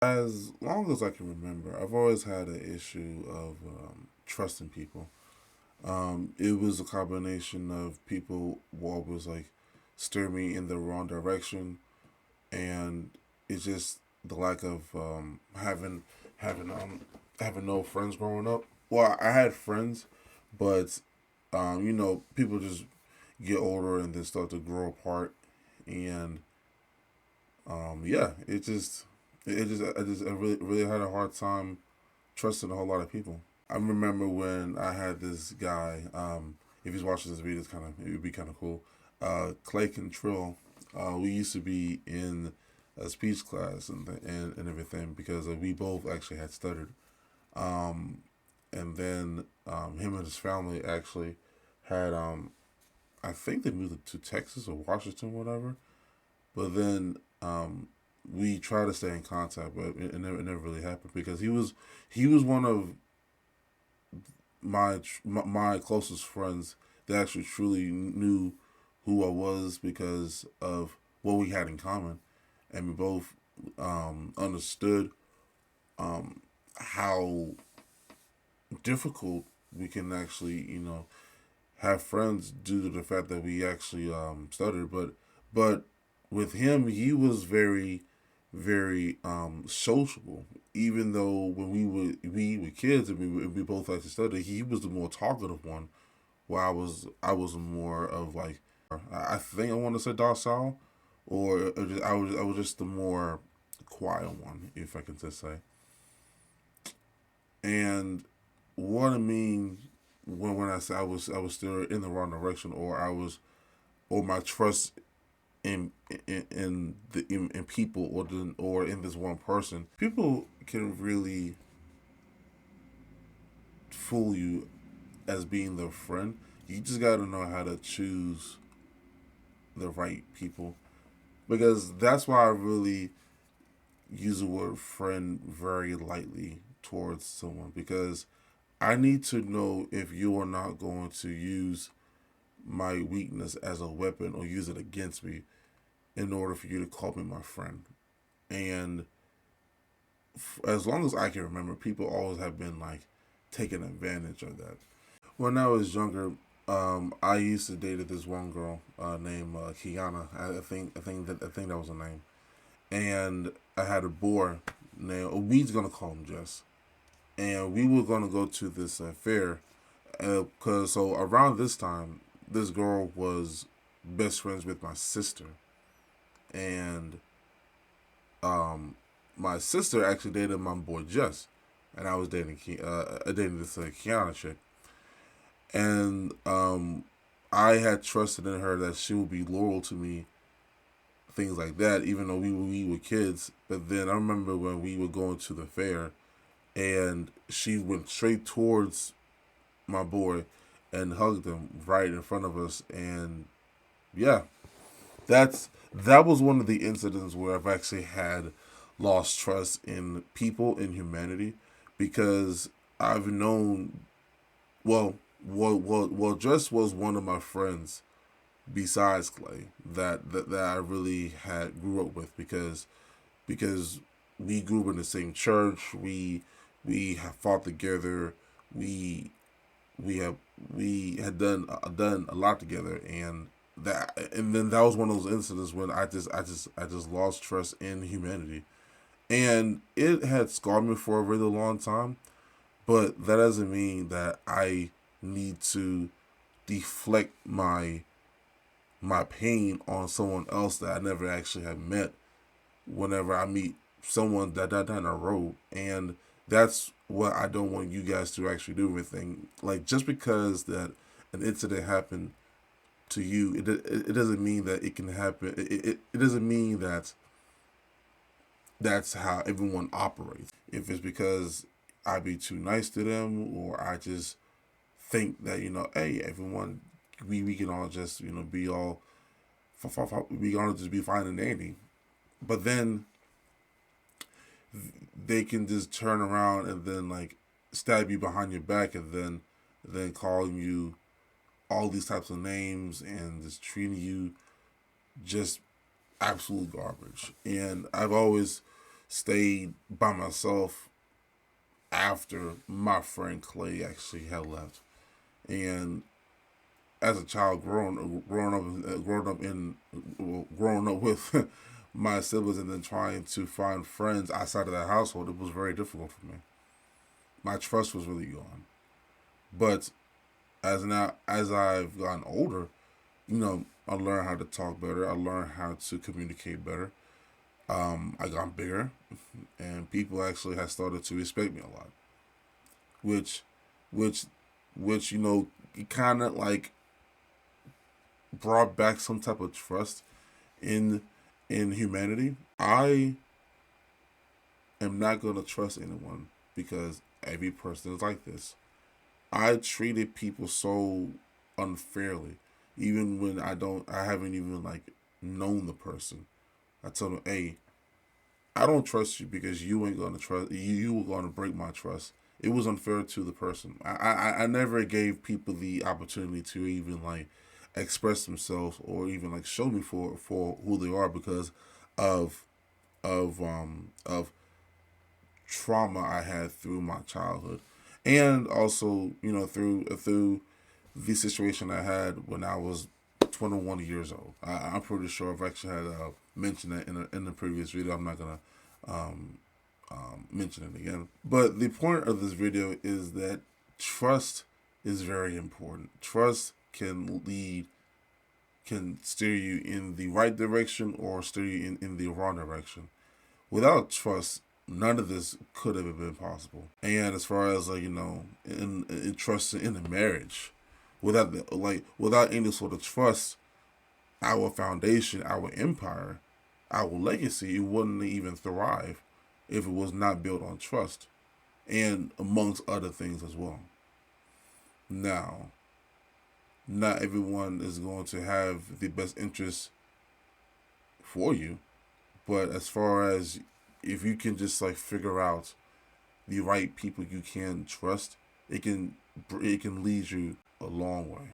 As long as I can remember, I've always had an issue of trusting people. It was a combination of people who always like steer me in the wrong direction, and it's just the lack of having having no friends growing up. Well, I had friends, but people just get older and then start to grow apart, and yeah, I really had a hard time trusting a whole lot of people. I remember when I had this guy. If he's watching this video, it would be kind of cool. Clay Control. We used to be in a speech class and everything because we both actually had stuttered. And then him and his family actually had I think they moved to Texas or Washington, whatever. But then we tried to stay in contact, but it never really happened because he was one of my closest friends that actually truly knew who I was because of what we had in common, and we both understood how difficult we can actually have friends due to the fact that we actually stuttered. But with him, he was very sociable. Even though when we were kids and we both like to study, he was the more talkative one, where I was more of like I think I want to say docile, or just, I was just the more quiet one, if I can just say. And what I mean when I say I was still in the wrong direction, or my trust in people, or in this one person. People can really fool you as being their friend. You just got to know how to choose the right people, because that's why I really use the word friend very lightly towards someone, because I need to know if you are not going to use my weakness as a weapon or use it against me in order for you to call me my friend. And as long as I can remember, people always have been like taking advantage of that. When I was younger, I used to date this one girl named Kiana. I think that was her name. And I had a boy named. We's gonna call him Jess. And we were gonna go to this fair, cause so around this time, this girl was best friends with my sister, and my sister actually dated my boy Jess, and I was dating this Kiana chick, and I had trusted in her that she would be loyal to me, things like that, even though we were kids. But then I remember when we were going to the fair, and she went straight towards my boy and hugged him right in front of us, and yeah, that was one of the incidents where I've actually had lost trust in people, in humanity, because I've known, well, Jess was one of my friends besides Clay that I really had grew up with, because we grew up in the same church. We have fought together. We we have we had done a lot together, and then that was one of those incidents when I just lost trust in humanity, and it had scarred me for a really long time. But that doesn't mean that I need to deflect my pain on someone else that I never actually have met. Whenever I meet someone that down the road, and that's what I don't want you guys to actually do. Everything like, just because that an incident happened to you, it doesn't mean that it can happen. It doesn't mean that that's how everyone operates. If it's because I be too nice to them, or I just think that hey, everyone, we can all just be all we can all just be fine and dandy. But then they can just turn around and then like stab you behind your back, and then calling you all these types of names and just treating you just absolute garbage. And I've always stayed by myself after my friend Clay actually had left. And as a child, growing up with my siblings, and then trying to find friends outside of that household, it was very difficult for me. My trust was really gone. But as I've gotten older, I learned how to talk better. I learned how to communicate better. I got bigger, and people actually have started to respect me a lot, which, which, which it kind of like brought back some type of trust in humanity. I am not gonna trust anyone because every person is like this. I treated people so unfairly, even when I haven't even like known the person. I told them, hey, I don't trust you because you ain't gonna trust you. You were gonna break my trust. It was unfair to the person. I never gave people the opportunity to even like express themselves or even like show me for who they are because of of trauma I had through my childhood, and also through the situation I had when I was 21 years old. I'm pretty sure I've actually had mentioned that in the previous video. I'm not gonna um, mention it again. But the point of this video is that trust is very important. Trust can steer you in the right direction or steer you in the wrong direction. Without trust, none of this could have been possible. And as far as like in trust in a marriage, without any sort of trust, our foundation, our empire, our legacy, it wouldn't even thrive if it was not built on trust, and amongst other things as well. Now, not everyone is going to have the best interest for you, but as far as if you can just like figure out the right people you can trust, it can lead you a long way.